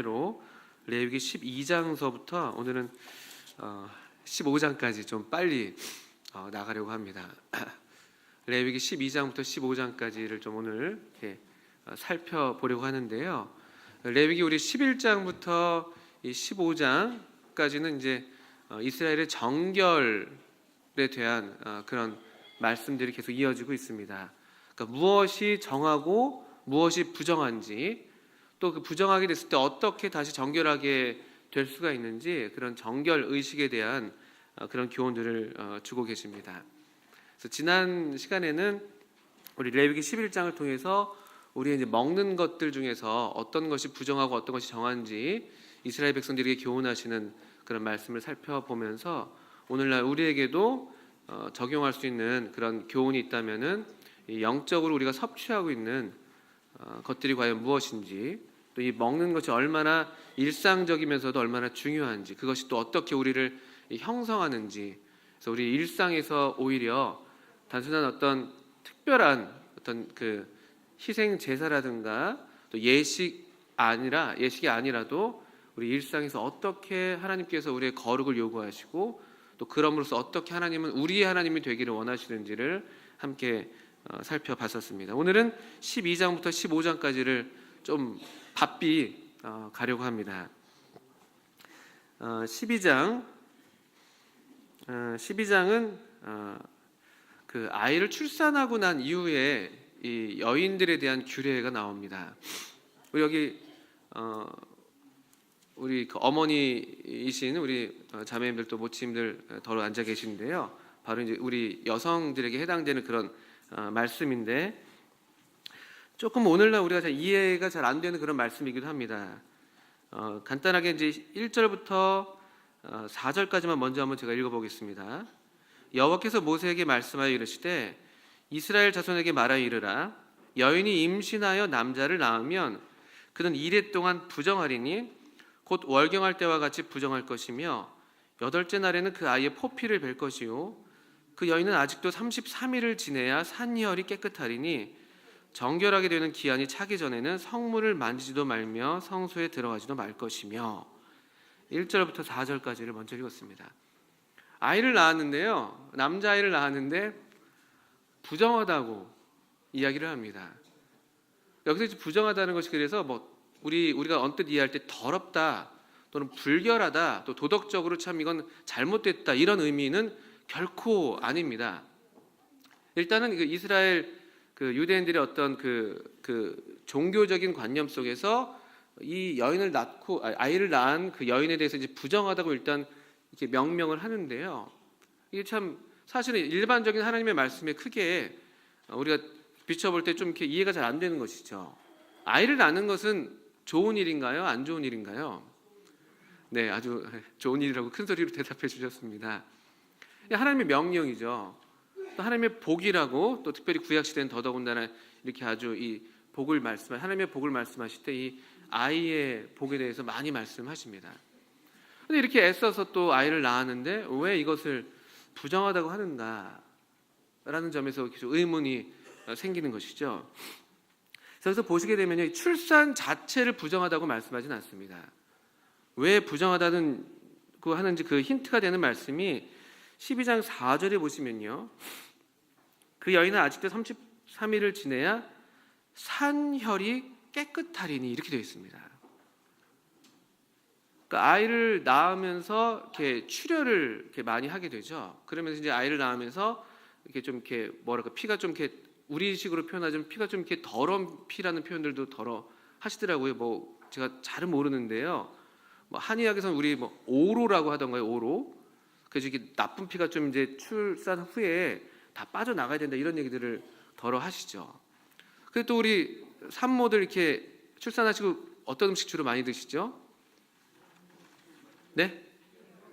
차례로 레위기 12장서부터 오늘은 15장까지 좀 빨리 나가려고 합니다. 레위기 12장부터 15장까지를 좀 오늘 이렇게 살펴보려고 하는데요. 레위기 우리 11장부터 이 15장까지는 이제 이스라엘의 정결에 대한 그런 말씀들이 계속 이어지고 있습니다. 그러니까 무엇이 정하고 무엇이 부정한지, 또 그 부정하게 됐을 때 어떻게 다시 정결하게 될 수가 있는지, 그런 정결 의식에 대한 그런 교훈들을 주고 계십니다. 그래서 지난 시간에는 우리 레위기 11장을 통해서 우리의 이제 먹는 것들 중에서 어떤 것이 부정하고 어떤 것이 정한지 이스라엘 백성들에게 교훈하시는 그런 말씀을 살펴보면서 오늘날 우리에게도 적용할 수 있는 그런 교훈이 있다면은 영적으로 우리가 섭취하고 있는 것들이 과연 무엇인지, 또 이 먹는 것이 얼마나 일상적이면서도 얼마나 중요한지, 그것이 또 어떻게 우리를 형성하는지, 그래서 우리 일상에서 오히려 단순한 어떤 특별한 어떤 그 희생 제사라든가 또 예식이 아니라도 우리 일상에서 어떻게 하나님께서 우리의 거룩을 요구하시고 또 그럼으로써 어떻게 하나님은 우리의 하나님이 되기를 원하시는지를 함께 살펴봤었습니다. 오늘은 12장부터 15장까지를 좀 바삐 가려고 합니다. 12장은 그 아이를 출산하고 난 이후에 이 여인들에 대한 규례가 나옵니다. 우리 여기 우리 그 어머니이신 우리 자매님들 또 모친들 더러 앉아 계신데요. 바로 이제 우리 여성들에게 해당되는 그런 말씀인데, 조금 오늘날 우리가 잘 이해가 잘 안 되는 그런 말씀이기도 합니다. 간단하게 이제 1절부터 4절까지만 먼저 한번 제가 읽어보겠습니다. 여호와께서 모세에게 말씀하여 이르시되 이스라엘 자손에게 말하여 이르라. 여인이 임신하여 남자를 낳으면 그는 이레 동안 부정하리니 곧 월경할 때와 같이 부정할 것이며 8째 날에는 그 아이의 포피를 뵐 것이요 그 여인은 아직도 33일을 지내야 산혈이 깨끗하리니 정결하게 되는 기한이 차기 전에는 성물을 만지지도 말며 성소에 들어가지도 말 것이며. 1절부터 4절까지를 먼저 읽었습니다. 아이를 낳았는데요, 남자아이를 낳았는데 부정하다고 이야기를 합니다. 여기서 부정하다는 것이 그래서 우리가 언뜻 이해할 때 더럽다 또는 불결하다, 또 도덕적으로 참 이건 잘못됐다, 이런 의미는 결코 아닙니다. 일단은 그 이스라엘 그 유대인들의 어떤 그 종교적인 관념 속에서 이 여인을 낳고 아이를 낳은 그 여인에 대해서 이제 부정하다고 일단 이렇게 명명을 하는데요. 이게 참 사실은 일반적인 하나님의 말씀에 크게 우리가 비춰볼 때 좀 이렇게 이해가 잘 안 되는 것이죠. 아이를 낳는 것은 좋은 일인가요? 안 좋은 일인가요? 네, 아주 좋은 일이라고 큰 소리로 대답해 주셨습니다. 하나님의 명령이죠. 또 하나님의 복이라고, 또 특별히 구약 시대는 더더군다나 이렇게 아주 이 복을 하나님의 복을 말씀하실 때 이 아이의 복에 대해서 많이 말씀하십니다. 그런데 이렇게 애써서 또 아이를 낳았는데 왜 이것을 부정하다고 하는가라는 점에서 의문이 생기는 것이죠. 그래서 보시게 되면 출산 자체를 부정하다고 말씀하지는 않습니다. 왜 부정하다는 그 하는지 그 힌트가 되는 말씀이 12장 4절에 보시면요, 그 여인은 아직도 33일을 지내야 산혈이 깨끗하리니, 이렇게 되어 있습니다. 그러니까 아이를 낳으면서 이렇게 출혈을 이렇게 많이 하게 되죠. 그러면서 이제 아이를 낳으면서 이렇게 좀 이렇게 피가 좀 이렇게 우리식으로 표현하자면 피가 좀 이렇게 더러운 피라는 표현들도 하시더라고요. 제가 잘은 모르는데요. 한의학에서는 우리 오로라고 하던가요, 오로. 그래서 이게 나쁜 피가 좀 이제 출산 후에 다 빠져나가야 된다, 이런 얘기들을 덜어 하시죠. 그리고 또 우리 산모들 이렇게 출산하시고 어떤 음식 주로 많이 드시죠? 네?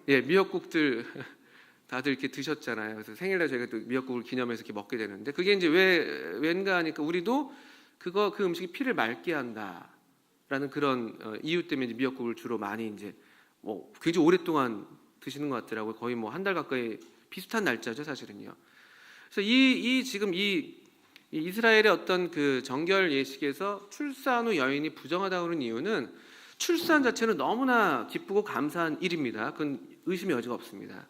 예, 미역국들 다들 이렇게 드셨잖아요. 그래서 생일날 저희가 또 미역국을 기념해서 이렇게 먹게 되는데, 그게 이제 왠가 하니까 우리도 그 음식이 피를 맑게 한다라는 그런 이유 때문에 이제 미역국을 주로 많이 이제 굉장히 오랫동안 드시는 것 같더라고요. 거의 한 달 가까이 비슷한 날짜죠, 사실은요. 그래서 지금 이스라엘의 어떤 그 정결 예식에서 출산 후 여인이 부정하다고 하는 이유는 출산 자체는 너무나 기쁘고 감사한 일입니다. 그건 의심의 여지가 없습니다.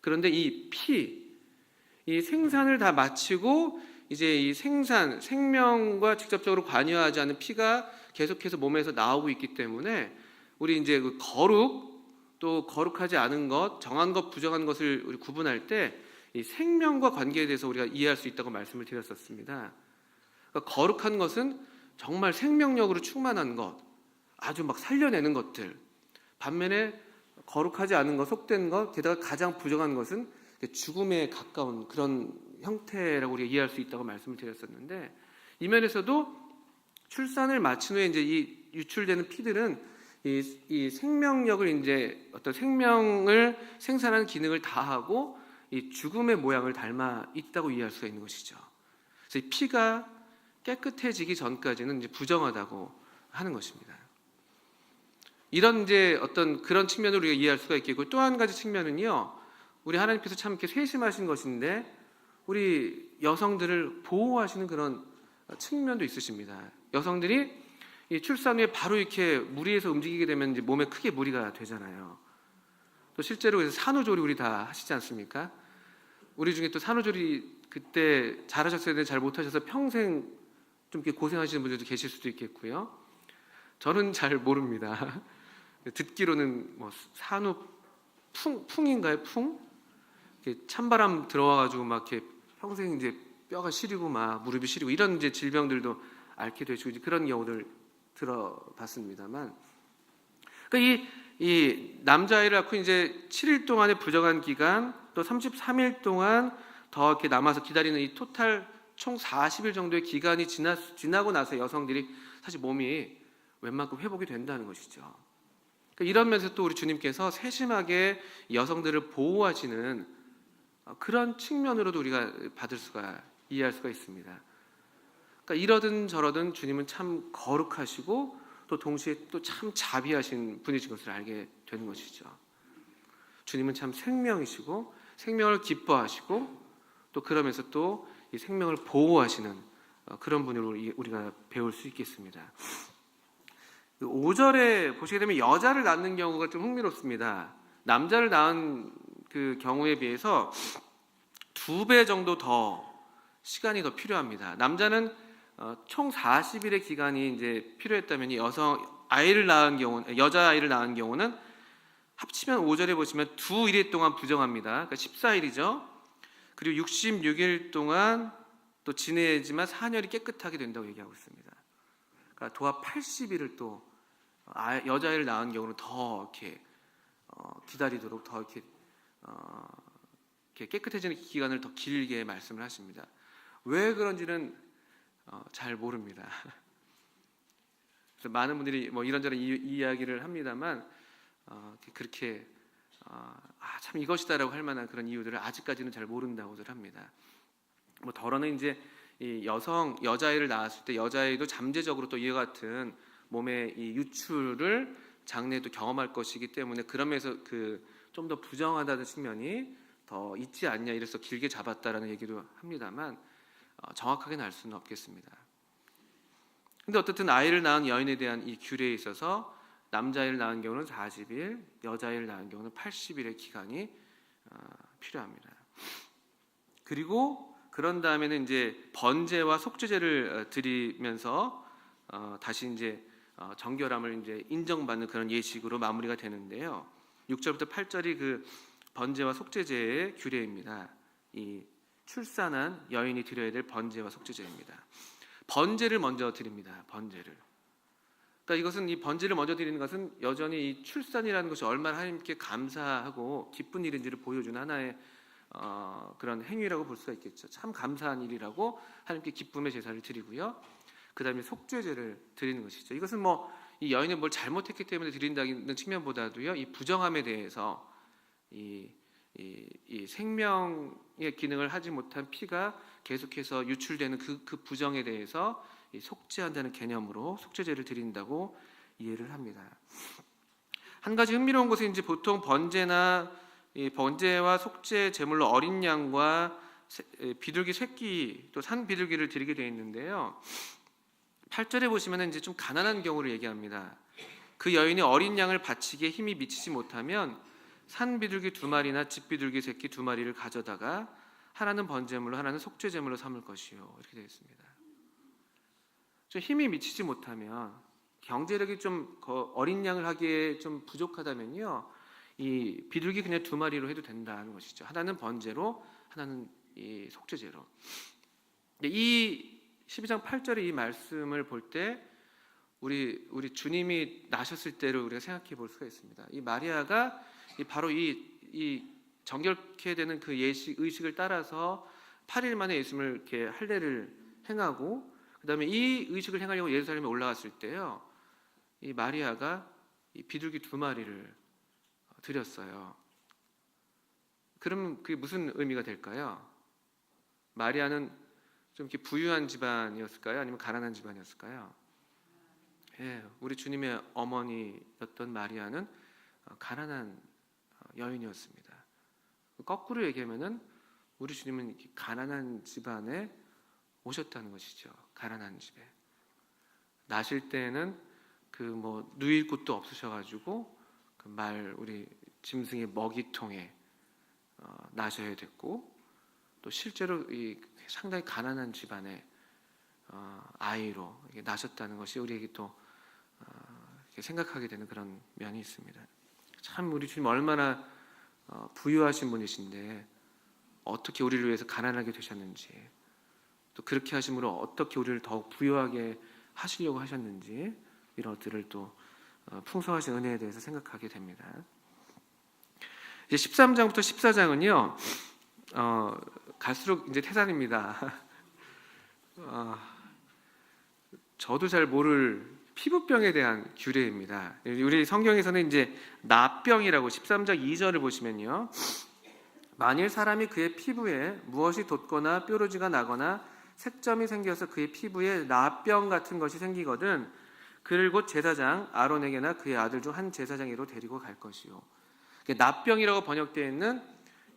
그런데 이 피, 이 생산을 다 마치고 이제 이 생명과 직접적으로 관여하지 않은 피가 계속해서 몸에서 나오고 있기 때문에 우리 이제 그 거룩, 또 거룩하지 않은 것, 정한 것, 부정한 것을 우리 구분할 때 이 생명과 관계에 대해서 우리가 이해할 수 있다고 말씀을 드렸었습니다. 그러니까 거룩한 것은 정말 생명력으로 충만한 것, 아주 막 살려내는 것들. 반면에 거룩하지 않은 것, 속된 것, 게다가 가장 부정한 것은 죽음에 가까운 그런 형태라고 우리가 이해할 수 있다고 말씀을 드렸었는데, 이 면에서도 출산을 마친 후에 이제 이 유출되는 피들은 이 생명력을 이제 어떤 생명을 생산하는 기능을 다하고 이 죽음의 모양을 닮아 있다고 이해할 수가 있는 것이죠. 그래서 이 피가 깨끗해지기 전까지는 이제 부정하다고 하는 것입니다. 이런 이제 어떤 그런 측면으로 우리가 이해할 수가 있겠고, 또 한 가지 측면은요, 우리 하나님께서 참 이렇게 세심하신 것인데 우리 여성들을 보호하시는 그런 측면도 있으십니다. 여성들이 이 출산 후에 바로 이렇게 무리해서 움직이게 되면 이제 몸에 크게 무리가 되잖아요. 또 실제로 그래서 산후조리 우리 다 하시지 않습니까? 우리 중에 또 산후조리 그때 잘하셨어야 되는데 잘 못하셔서 평생 좀 이렇게 고생하시는 분들도 계실 수도 있겠고요. 저는 잘 모릅니다. 듣기로는 뭐 산후 풍인가요? 풍? 이렇게 찬바람 들어와가지고 막 이렇게 평생 이제 뼈가 시리고 막 무릎이 시리고 이런 이제 질병들도 앓게 되시고 이제 그런 경우들 들어봤습니다만, 그러니까 이 남자아이를 낳고 이제 7일 동안의 부정한 기간, 또 33일 동안 더 이렇게 남아서 기다리는 이 토탈 총 40일 정도의 기간이 지나고 나서 여성들이 사실 몸이 웬만큼 회복이 된다는 것이죠. 그러니까 이런 면에서 또 우리 주님께서 세심하게 여성들을 보호하시는 그런 측면으로도 우리가 이해할 수가 있습니다. 그러니까 이러든 저러든 주님은 참 거룩하시고 또 동시에 또 참 자비하신 분이신 것을 알게 되는 것이죠. 주님은 참 생명이시고 생명을 기뻐하시고 또 그러면서 또 이 생명을 보호하시는 그런 분으로 우리가 배울 수 있겠습니다. 5절에 보시게 되면 여자를 낳는 경우가 좀 흥미롭습니다. 남자를 낳은 그 경우에 비해서 2배 정도 더 시간이 더 필요합니다. 남자는 총 40일의 기간이 이제 필요했다면 여자 아이를 낳은 경우는 합치면 5절에 보시면 2일 동안 부정합니다. 그러니까 14일이죠. 그리고 66일 동안 또 지내지만 사녀리 깨끗하게 된다고 얘기하고 있습니다. 그러니까 도합 80일을 또 여자아이를 낳은 경우는 더 이렇게 기다리도록 더 이렇게 깨끗해지는 기간을 더 길게 말씀을 하십니다. 왜 그런지는 잘 모릅니다. 그래서 많은 분들이 뭐 이런저런 이야기를 합니다만 그렇게 참 이것이다라고 할 만한 그런 이유들을 아직까지는 잘 모른다고들 합니다. 뭐 더러는 이제 이 여자아이를 낳았을 때 여자아이도 잠재적으로 또 이와 같은 몸의 이 유출을 장래에도 경험할 것이기 때문에 그러면서 좀 더 부정하다는 측면이 더 있지 않냐 이래서 길게 잡았다라는 얘기도 합니다만 정확하게는 알 수는 없겠습니다. 근데 어쨌든 아이를 낳은 여인에 대한 이 규례에 있어서 남자아이를 낳은 경우는 40일, 여자아이를 낳은 경우는 80일의 기간이 필요합니다. 그리고 그런 다음에는 이제 번제와 속죄제를 드리면서 다시 이제 정결함을 이제 인정받는 그런 예식으로 마무리가 되는데요. 6절부터 8절이 그 번제와 속죄제의 규례입니다. 이 출산한 여인이 드려야 될 번제와 속죄제입니다. 번제를 먼저 드립니다. 번제를. 그러니까 이것은 이 번제를 먼저 드리는 것은 여전히 이 출산이라는 것이 얼마나 하나님께 감사하고 기쁜 일인지를 보여주는 하나의 그런 행위라고 볼 수가 있겠죠. 참 감사한 일이라고 하나님께 기쁨의 제사를 드리고요. 그 다음에 속죄제를 드리는 것이죠. 이것은 뭐 이 여인이 뭘 잘못했기 때문에 드린다는 측면보다도요, 이 부정함에 대해서 이 생명의 기능을 하지 못한 피가 계속해서 유출되는 그 부정에 대해서 이 속죄한다는 개념으로 속죄제를 드린다고 이해를 합니다. 한 가지 흥미로운 것은 이제 보통 번제나 이 번제와 속죄 제물로 어린 양과 비둘기 새끼 또 산 비둘기를 드리게 되어 있는데요. 8절에 보시면 이제 좀 가난한 경우를 얘기합니다. 그 여인이 어린 양을 바치기에 힘이 미치지 못하면 산 비둘기 2마리나 집 비둘기 새끼 2마리를 가져다가 하나는 번제물로 하나는 속죄제물로 삼을 것이요. 이렇게 되어 있습니다. 좀 힘이 미치지 못하면, 경제력이 좀 어린 양을 하기에 좀 부족하다면요, 이 비둘기 그냥 2마리로 해도 된다는 것이죠. 하나는 번제로, 하나는 이 속죄제로. 이 12장 8절의 이 말씀을 볼 때 우리 주님이 나셨을 때를 우리가 생각해 볼 수가 있습니다. 이 마리아가 바로 이 정결케 되는 그 의식을 따라서 8일 만에 예수님을 이렇게 할례를 행하고, 그다음에 이 의식을 행하려고 예루살렘에 올라갔을 때요, 이 마리아가 이 비둘기 2마리를 드렸어요. 그러면 그게 무슨 의미가 될까요? 마리아는 좀 이렇게 부유한 집안이었을까요? 아니면 가난한 집안이었을까요? 예, 우리 주님의 어머니였던 마리아는 가난한 여인이었습니다. 거꾸로 얘기하면은 우리 주님은 가난한 집안에 오셨다는 것이죠. 가난한 집에. 나실 때는 그 뭐 누일 곳도 없으셔가지고 그 우리 짐승의 먹이통에 나셔야 됐고, 또 실제로 이 상당히 가난한 집안의 아이로 나셨다는 것이 우리에게 또 생각하게 되는 그런 면이 있습니다. 참 우리 주님 얼마나 부유하신 분이신데 어떻게 우리를 위해서 가난하게 되셨는지, 또 그렇게 하심으로 어떻게 우리를 더욱 부유하게 하시려고 하셨는지, 이런 것들을 또 풍성하신 은혜에 대해서 생각하게 됩니다. 이제 13장부터 14장은요 갈수록 이제 태산입니다. 저도 잘 모를 피부병에 대한 규례입니다. 우리 성경에서는 이제 나병이라고 13장 2절을 보시면요, 만일 사람이 그의 피부에 무엇이 돋거나 뾰루지가 나거나 색점이 생겨서 그의 피부에 나병 같은 것이 생기거든 그를 곧 제사장 아론에게나 그의 아들 중 한 제사장으로 데리고 갈 것이요. 나병이라고 번역되어 있는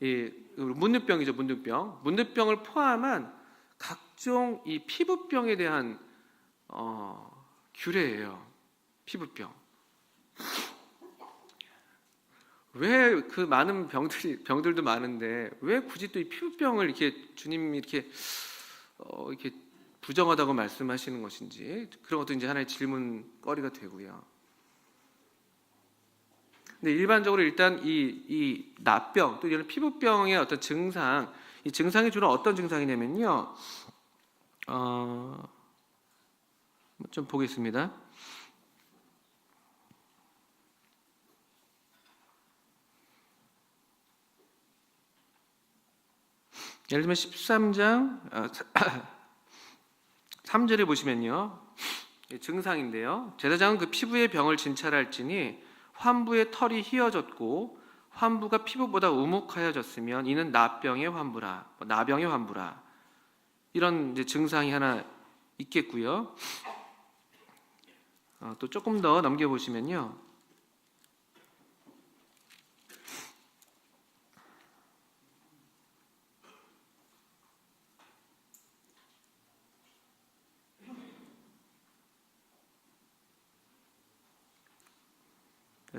이 문둥병이죠. 문둥병을 포함한 각종 이 피부병에 대한 규례예요. 피부병. 왜 그 많은 병들도 많은데 왜 굳이 또 이 피부병을 이렇게 주님이 이렇게 부정하다고 말씀하시는 것인지, 그런 것도 이제 하나의 질문거리가 되고요. 근데 일반적으로 일단 이 나병 또 이런 피부병의 어떤 증상, 이 증상이 주로 어떤 증상이냐면요, 좀 보겠습니다. 예를 들면 13장 3절에 보시면요, 증상인데요, 제사장은 그 피부의 병을 진찰할지니 환부의 털이 휘어졌고 환부가 피부보다 우묵하여졌으면 이는 나병의 환부라, 나병의 환부라, 이런 이제 증상이 하나 있겠고요. 또 조금 더 넘겨보시면요,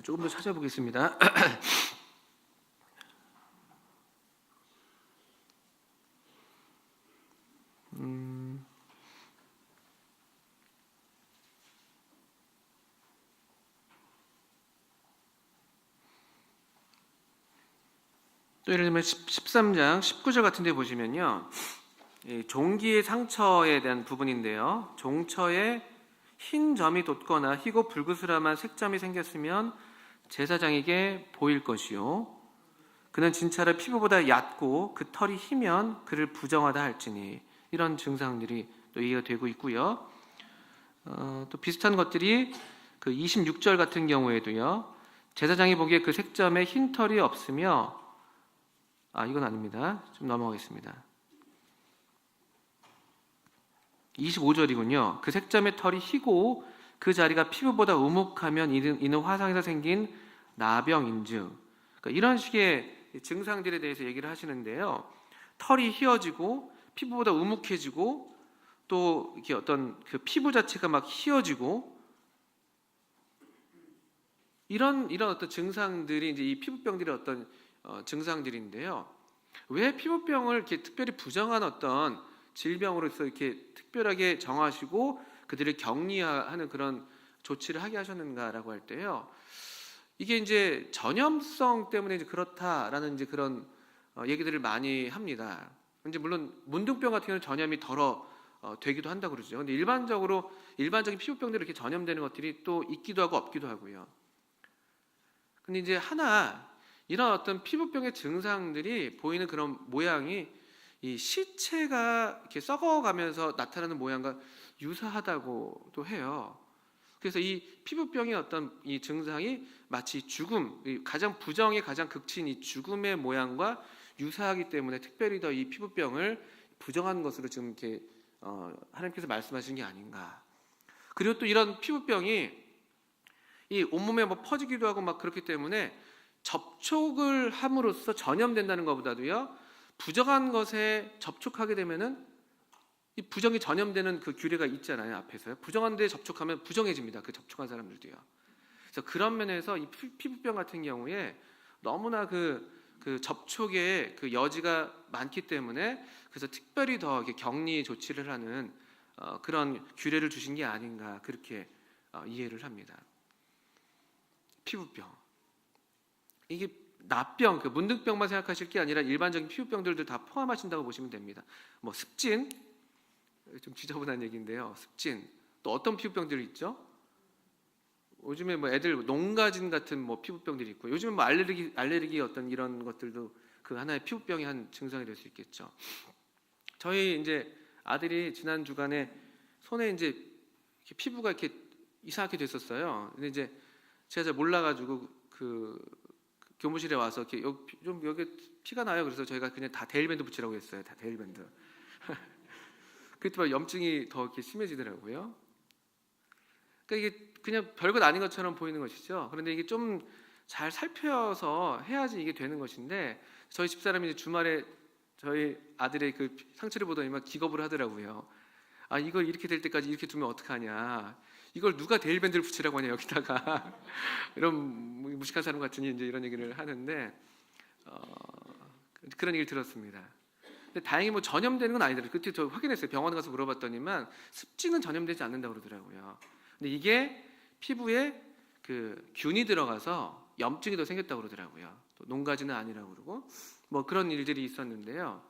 조금 더 찾아보겠습니다. 또 예를 들면 13장 19절 같은 데 보시면요, 종기의 상처에 대한 부분인데요, 종처에 흰 점이 돋거나 희고 불그스름한 색점이 생겼으면 제사장에게 보일 것이요, 그는 진찰을 피부보다 얕고 그 털이 희면 그를 부정하다 할지니, 이런 증상들이 또 얘기가 되고 있고요. 또 비슷한 것들이 그 26절 같은 경우에도요, 제사장이 보기에 그 색점에 흰 털이 없으며, 이건 아닙니다. 좀 넘어가겠습니다. 25절이군요. 그 색점의 털이 희고 그 자리가 피부보다 우묵하면 이는 화상에서 생긴 나병인즉, 그러니까 이런 식의 증상들에 대해서 얘기를 하시는데요, 털이 휘어지고 피부보다 우묵해지고 또 이렇게 어떤 그 피부 자체가 막 휘어지고 이런 어떤 증상들이 이제 이 피부병들의 어떤 증상들인데요. 왜 피부병을 이렇게 특별히 부정한 어떤 질병으로서 이렇게 특별하게 정하시고 그들을 격리하는 그런 조치를 하게 하셨는가라고 할 때요. 이게 이제 전염성 때문에 이제 그렇다라는 이제 그런 얘기들을 많이 합니다. 이제 물론 문둥병 같은 경우는 전염이 덜어 되기도 한다고 그러죠. 근데 일반적인 피부병들이 이렇게 전염되는 것들이 또 있기도 하고 없기도 하고요. 근데 이제 하나 이런 어떤 피부병의 증상들이 보이는 그런 모양이 이 시체가 이렇게 썩어가면서 나타나는 모양과 유사하다고도 해요. 그래서 이 피부병의 어떤 이 증상이 마치 죽음, 가장 부정의 가장 극치인 이 죽음의 모양과 유사하기 때문에 특별히 더 이 피부병을 부정한 것으로 지금 이렇게 하나님께서 말씀하신 게 아닌가. 그리고 또 이런 피부병이 이 온몸에 뭐 퍼지기도 하고 막 그렇기 때문에 접촉을 함으로써 전염된다는 것보다도요, 부정한 것에 접촉하게 되면은 이 부정이 전염되는 그 규례가 있잖아요. 앞에서요. 부정한 데에 접촉하면 부정해집니다. 그 접촉한 사람들도요. 그래서 그런 면에서 이 피부병 같은 경우에 너무나 그 접촉의 그 여지가 많기 때문에 그래서 특별히 더 이렇게 격리 조치를 하는 그런 규례를 주신 게 아닌가 그렇게 이해를 합니다. 피부병. 이게 나병, 그 문둥병만 생각하실 게 아니라 일반적인 피부병들도 다 포함하신다고 보시면 됩니다. 뭐 습진, 좀 지저분한 얘기인데요. 습진. 또 어떤 피부병들이 있죠? 요즘에 뭐 애들 농가진 같은 뭐 피부병들이 있고, 요즘에 뭐 알레르기 어떤 이런 것들도 그 하나의 피부병의 한 증상이 될 수 있겠죠. 저희 이제 아들이 지난 주간에 손에 이제 이렇게 피부가 이렇게 이상하게 됐었어요. 근데 이제 제가 잘 몰라가지고 그 교무실에 와서 이렇게 좀 여기 피가 나요. 그래서 저희가 그냥 다 데일밴드 붙이라고 했어요. 다 데일밴드. 그랬더니 염증이 더 이렇게 심해지더라고요. 그러니까 이게 그냥 별것 아닌 것처럼 보이는 것이죠. 그런데 이게 좀 잘 살펴서 해야지 이게 되는 것인데 저희 집사람이 이제 주말에 저희 아들의 그 상처를 보더니 막 기겁을 하더라고요. 아, 이걸 이렇게 될 때까지 이렇게 두면 어떡하냐. 이걸 누가 데일밴드를 붙이라고 하냐 여기다가. 이런 무식한 사람 같으니 이제 이런 얘기를 하는데 그런 얘기를 들었습니다. 근데 다행히 뭐 전염되는 건 아니더라고요. 그때 저 확인했어요. 병원 가서 물어봤더니만 습진은 전염되지 않는다고 그러더라고요. 근데 이게 피부에 그 균이 들어가서 염증이 더 생겼다고 그러더라고요. 또 농가지는 아니라고 그러고 뭐 그런 일들이 있었는데요.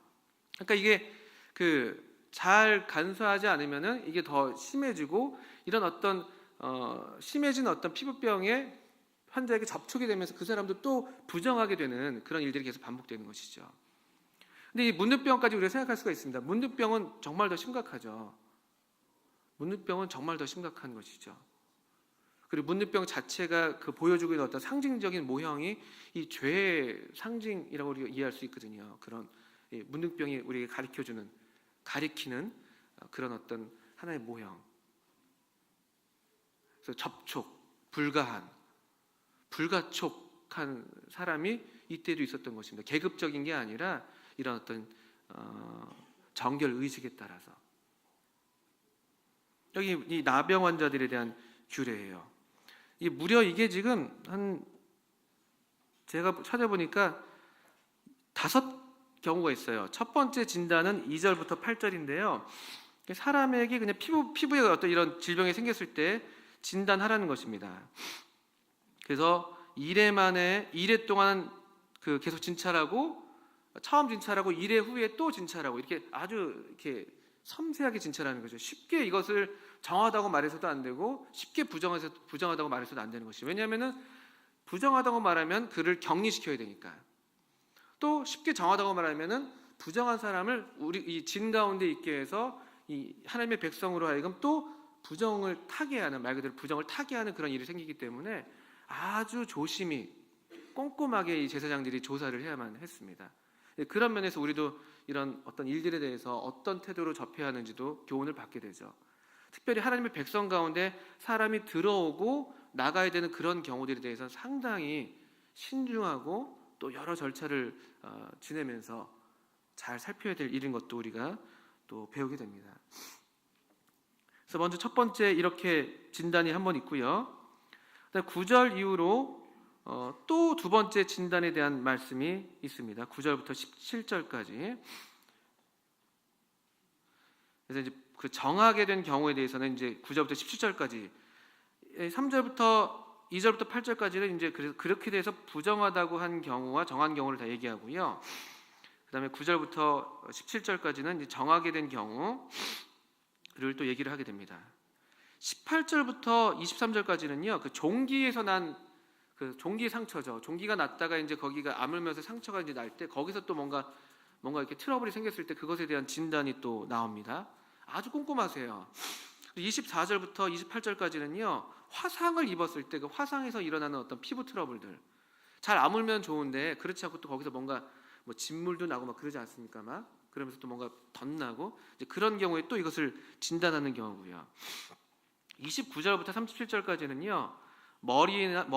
그러니까 이게 그 잘 간수하지 않으면은 이게 더 심해지고 이런 어떤 심해진 어떤 피부병에 환자에게 접촉이 되면서 그 사람도 또 부정하게 되는 그런 일들이 계속 반복되는 것이죠. 근데 이 문둥병까지 우리가 생각할 수가 있습니다. 문둥병은 정말 더 심각하죠. 문둥병은 정말 더 심각한 것이죠. 그리고 문둥병 자체가 그 보여주고 있는 어떤 상징적인 모형이 이 죄의 상징이라고 우리가 이해할 수 있거든요. 그런 문둥병이 우리에게 가리키는 그런 어떤 하나의 모형. 그래서 접촉, 불가촉한 사람이 이때도 있었던 것입니다. 계급적인 게 아니라 이런 어떤 정결 의식에 따라서. 여기 이 나병 환자들에 대한 규례예요. 무려 이게 지금 제가 찾아보니까 5 경우가 있어요. 첫 번째 진단은 2절부터 8절인데요. 사람에게 그냥 피부에 어떤 이런 질병이 생겼을 때 진단하라는 것입니다. 그래서 1회 동안 그 계속 진찰하고 처음 진찰하고 1회 후에 또 진찰하고 이렇게 아주 이렇게 섬세하게 진찰하는 거죠. 쉽게 이것을 정하다고 말해서도 안 되고 쉽게 부정하다고 말해서도 안 되는 것이죠. 왜냐하면은 부정하다고 말하면 그를 격리시켜야 되니까. 또 쉽게 정하다고 말하면은 부정한 사람을 우리 이 진 가운데 있게 해서 이 하나님의 백성으로 하여금 또 부정을 타게 하는, 말 그대로 부정을 타게 하는 그런 일이 생기기 때문에 아주 조심히 꼼꼼하게 이 제사장들이 조사를 해야만 했습니다. 그런 면에서 우리도 이런 어떤 일들에 대해서 어떤 태도로 접해야 하는지도 교훈을 받게 되죠. 특별히 하나님의 백성 가운데 사람이 들어오고 나가야 되는 그런 경우들에 대해서 상당히 신중하고 또 여러 절차를 지내면서 잘 살펴야 될 일인 것도 우리가 또 배우게 됩니다. 그래서 먼저 첫 번째 이렇게 진단이 한번 있고요. 그다음 9절 이후로 또 두 번째 진단에 대한 말씀이 있습니다. 9절부터 17절까지. 그래서 이제 그 정하게 된 경우에 대해서는 이제 9절부터 17절까지, 3절부터 2절부터 8절까지는 이제 그렇게 돼서 부정하다고 한 경우와 정한 경우를 다 얘기하고요. 그다음에 9절부터 17절까지는 이제 정하게 된 경우를 또 얘기를 하게 됩니다. 18절부터 23절까지는요, 그 종기에서 난 그 종기 상처죠. 종기가 났다가 이제 거기가 아물면서 상처가 이제 날 때 거기서 또 뭔가 이렇게 트러블이 생겼을 때 그것에 대한 진단이 또 나옵니다. 아주 꼼꼼하세요. 24절부터 28절까지는요, 화상을 입었을 때 그 화상에서 일어나는 어떤 피부 트러블들, 잘 아물면 좋은데 그렇지 않고 또 거기서 뭔가 뭐 진물도 나고 막 그러지 않습니까? 막 그러면서 또 뭔가 덧나고 이제 그런 경우에 또 이것을 진단하는 경우고요. 29절부터 37절까지는요, 머리나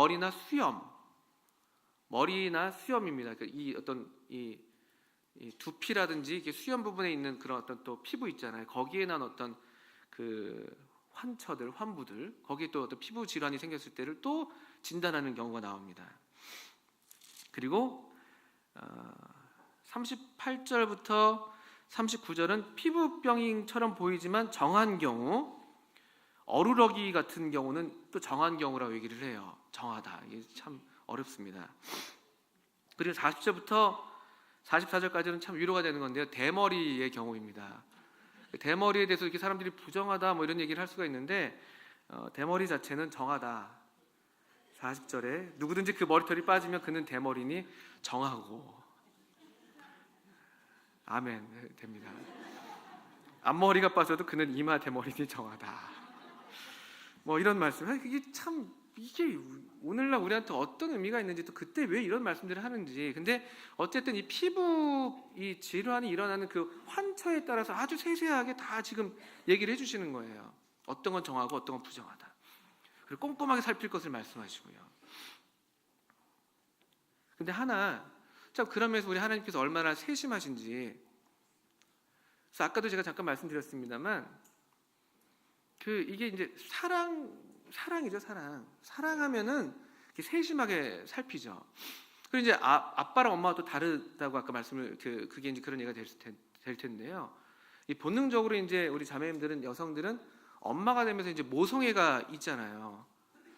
수염입니다. 그러니까 이 어떤 이 두피라든지 이게 수염 부분에 있는 그런 어떤 또 피부 있잖아요. 거기에 난 어떤 그 환처들, 환부들, 거기에 또 어떤 피부 질환이 생겼을 때를 또 진단하는 경우가 나옵니다. 그리고 38절부터 39절은 피부병처럼 보이지만 정한 경우, 어루러기 같은 경우는 또 정한 경우라고 얘기를 해요. 정하다. 이게 참 어렵습니다. 그리고 40절부터 44절까지는 참 위로가 되는 건데요. 대머리의 경우입니다. 대머리에 대해서 이렇게 사람들이 부정하다 뭐 이런 얘기를 할 수가 있는데, 대머리 자체는 정하다. 40절에 누구든지 그 머리털이 빠지면 그는 대머리니 정하고, 아멘 됩니다. 앞머리가 빠져도 그는 이마 대머리니 정하다. 뭐 이런 말씀. 이게 오늘날 우리한테 어떤 의미가 있는지, 또 그때 왜 이런 말씀들을 하는지. 근데 어쨌든 이 피부 이 질환이 일어나는 그 환처에 따라서 아주 세세하게 다 지금 얘기를 해주시는 거예요. 어떤 건 정하고 어떤 건 부정하다. 그리고 꼼꼼하게 살필 것을 말씀하시고요. 근데 참 그러면서 우리 하나님께서 얼마나 세심하신지. 그래서 아까도 제가 잠깐 말씀드렸습니다만, 이게 이제 사랑이죠, 사랑하면은 이렇게 세심하게 살피죠. 그리고 이제 아빠랑 엄마가 또 다르다고 아까 말씀을 그게 이제 그런 얘기가 될 텐데요. 이 본능적으로 이제 우리 자매님들은, 여성들은 엄마가 되면서 이제 모성애가 있잖아요.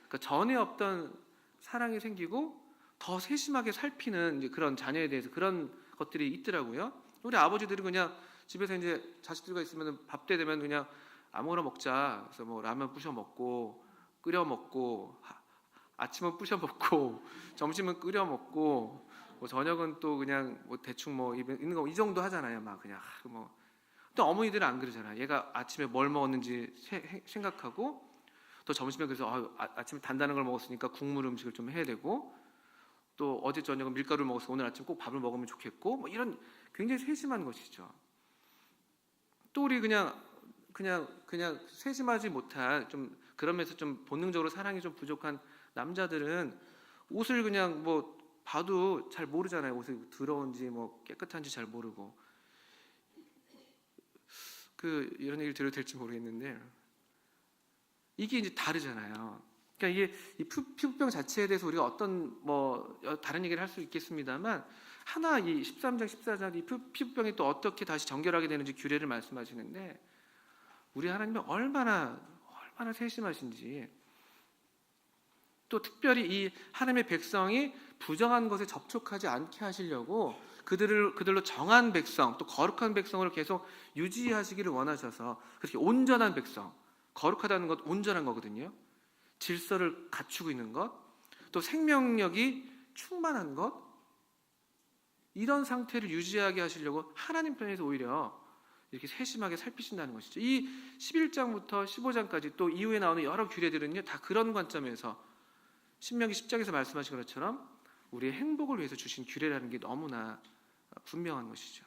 그러니까 전에 없던 사랑이 생기고 더 세심하게 살피는 이제 그런 자녀에 대해서 그런 것들이 있더라고요. 우리 아버지들은 그냥 집에서 이제 자식들과 있으면 밥 때 되면 그냥 아무거나 먹자. 그래서 뭐 라면 부셔 먹고, 끓여 먹고, 아침은 부셔 먹고, 점심은 끓여 먹고, 뭐 저녁은 또 그냥 뭐 대충 뭐 있는 거 이 정도 하잖아요. 막 그냥 뭐. 또 어머니들은 안 그러잖아요. 얘가 아침에 뭘 먹었는지 생각하고, 또 점심에 그래서 아침에 단단한 걸 먹었으니까 국물 음식을 좀 해야 되고, 또 어제 저녁은 밀가루를 먹어서 오늘 아침 꼭 밥을 먹으면 좋겠고, 뭐 이런 굉장히 세심한 것이죠. 또 우리 그냥 세심하지 못한, 좀 그러면서 좀 본능적으로 사랑이 좀 부족한 남자들은 옷을 그냥 뭐 봐도 잘 모르잖아요. 옷이 더러운지 뭐 깨끗한지 잘 모르고. 이런 얘기를 드려도 될지 모르겠는데, 이게 이제 다르잖아요. 그러니까 이게 이 피부병 자체에 대해서 우리가 어떤 뭐 다른 얘기를 할 수 있겠습니다만, 이 13장 14장 이 피부병이 또 어떻게 다시 정결하게 되는지 규례를 말씀하시는데, 우리 하나님이 얼마나 세심하신지, 또 특별히 이 하나님의 백성이 부정한 것에 접촉하지 않게 하시려고 그들로 정한 백성, 또 거룩한 백성을 계속 유지하시기를 원하셔서, 그렇게 온전한 백성, 거룩하다는 것 온전한 거거든요. 질서를 갖추고 있는 것, 또 생명력이 충만한 것, 이런 상태를 유지하게 하시려고 하나님 편에서 오히려 이렇게 세심하게 살피신다는 것이죠. 이 11장부터 15장까지 또 이후에 나오는 여러 규례들은요, 다 그런 관점에서 신명기 10장에서 말씀하신 것처럼 우리의 행복을 위해서 주신 규례라는 게 너무나 분명한 것이죠.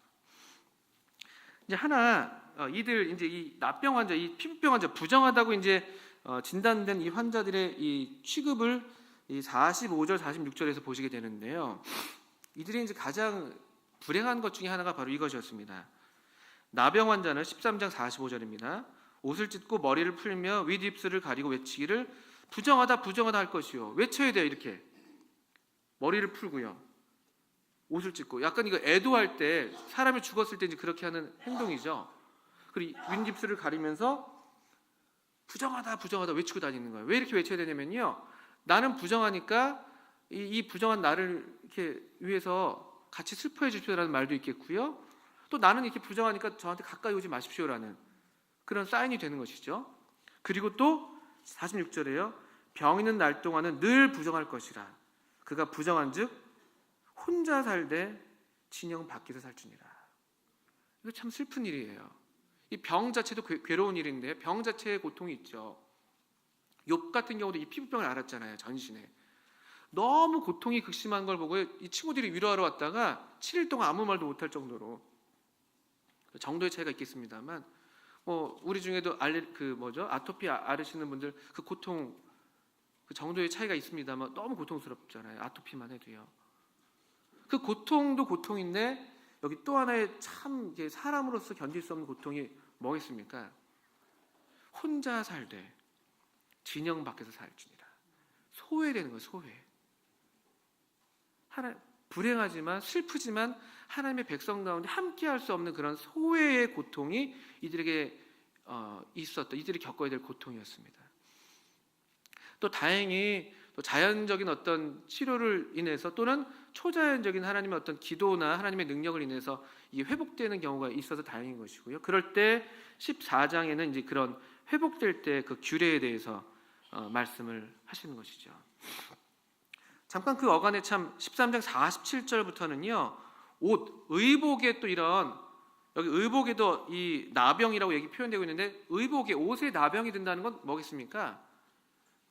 이제 이들 이제 이 납병 환자, 이 피부병 환자, 부정하다고 이제 진단된 이 환자들의 이 취급을 이 45절, 46절에서 보시게 되는데요. 이들이 이제 가장 불행한 것 중에 하나가 바로 이것이었습니다. 나병 환자는 13장 45절입니다. 옷을 찢고 머리를 풀며 윗입술을 가리고 외치기를 부정하다 부정하다 할 것이요. 외쳐야 돼요. 이렇게 머리를 풀고요. 옷을 찢고. 약간 이거 애도할 때, 사람이 죽었을 때 이제 그렇게 하는 행동이죠. 그리고 윗입술을 가리면서 부정하다 부정하다 외치고 다니는 거예요. 왜 이렇게 외쳐야 되냐면요, 나는 부정하니까 이 부정한 나를 이렇게 위해서 같이 슬퍼해 주십시오라는 말도 있겠고요, 또 나는 이렇게 부정하니까 저한테 가까이 오지 마십시오라는 그런 사인이 되는 것이죠. 그리고 또 46절에요. 병 있는 날 동안은 늘 부정할 것이라. 그가 부정한즉 혼자 살되 진영 밖에서 살주니라. 이거 참 슬픈 일이에요. 이 병 자체도 괴로운 일인데 병 자체의 고통이 있죠. 욥 같은 경우도 이 피부병을 앓았잖아요. 전신에. 너무 고통이 극심한 걸 보고 이 친구들이 위로하러 왔다가 7일 동안 아무 말도 못할 정도로, 정도의 차이가 있겠습니다만, 우리 중에도 아토피 앓으시는 분들 그 고통, 그 정도의 차이가 있습니다만 너무 고통스럽잖아요. 아토피만 해도요. 그 고통도 고통인데 여기 또 하나의 참 사람으로서 견딜 수 없는 고통이 뭐겠습니까? 혼자 살되 진영 밖에서 살지니라. 소외되는 거예요. 소외. 불행하지만 슬프지만 하나님의 백성 가운데 함께할 수 없는 그런 소외의 고통이 이들에게 이들이 겪어야 될 고통이었습니다. 또 다행히 또 자연적인 어떤 치료를 인해서 또는 초자연적인 하나님의 어떤 기도나 하나님의 능력을 인해서 이게 회복되는 경우가 있어서 다행인 것이고요. 그럴 때 14장에는 이제 그런 회복될 때 그 규례에 대해서 말씀을 하시는 것이죠. 잠깐 그 어간에 참 13장 47절부터는요, 의복에 또 이런, 여기 의복에도 이 나병이라고 얘기 표현되고 있는데, 의복에 옷에 나병이 든다는 건 뭐겠습니까?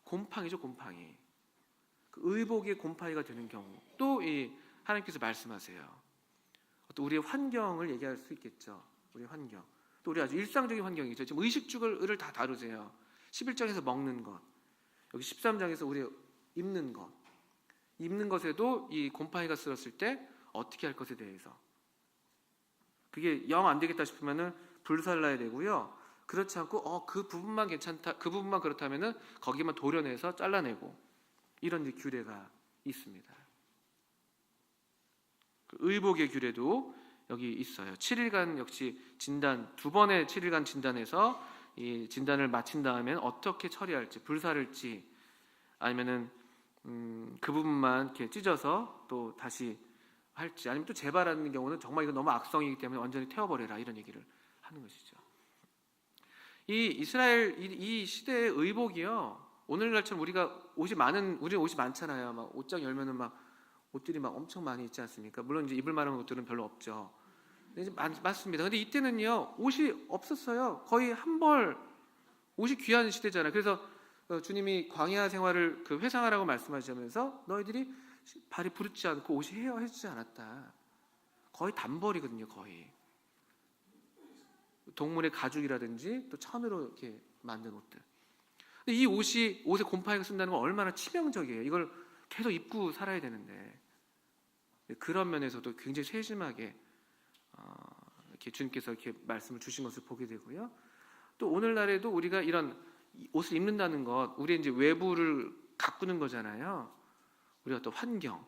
곰팡이죠, 곰팡이. 그 의복에 곰팡이가 되는 경우, 또 이 하나님께서 말씀하세요. 또 우리의 환경을 얘기할 수 있겠죠. 우리의 환경. 또 우리 아주 일상적인 환경이죠. 지금 의식주를 다 다루세요. 11장에서 먹는 것, 여기 13장에서 우리 입는 것, 입는 것에도 이 곰팡이가 쓸었을 때 어떻게 할 것에 대해서, 그게 영 안 되겠다 싶으면은 불살라야 되고요. 그렇지 않고 그 부분만 괜찮다, 그 부분만 그렇다면은 거기만 도려내서 잘라내고, 이런 이제 규례가 있습니다. 그 의복의 규례도 여기 있어요. 7일간 역시 진단, 2번의 7일간 진단에서 이 진단을 마친 다음에 어떻게 처리할지, 불사를지 아니면은 그 부분만 이렇게 찢어서 또 다시 할지, 아니면 또 재발하는 경우는 정말 이거 너무 악성이기 때문에 완전히 태워버려라, 이런 얘기를 하는 것이죠. 이 이스라엘 이 시대의 의복이요, 오늘날처럼 우리가 우리 옷이 많잖아요. 막 옷장 열면은 막 옷들이 막 엄청 많이 있지 않습니까? 물론 이제 입을 만한 옷들은 별로 없죠. 근데 이제 맞습니다. 근데 이때는요, 옷이 없었어요. 거의 한 벌, 옷이 귀한 시대잖아요. 그래서 주님이 광야 생활을 회상하라고 말씀하시면서 너희들이 발이 부르지 않고 옷이 헤어지지 않았다. 거의 단벌이거든요. 거의 동물의 가죽이라든지 또 천으로 이렇게 만든 옷들. 근데 이 옷에 곰팡이가 쓴다는 건 얼마나 치명적이에요. 이걸 계속 입고 살아야 되는데, 그런 면에서도 굉장히 세심하게 이렇게 주님께서 이렇게 말씀을 주신 것을 보게 되고요. 또 오늘날에도 우리가 이런 옷을 입는다는 것, 우리의 이제 외부를 가꾸는 거잖아요. 우리 어떤 환경,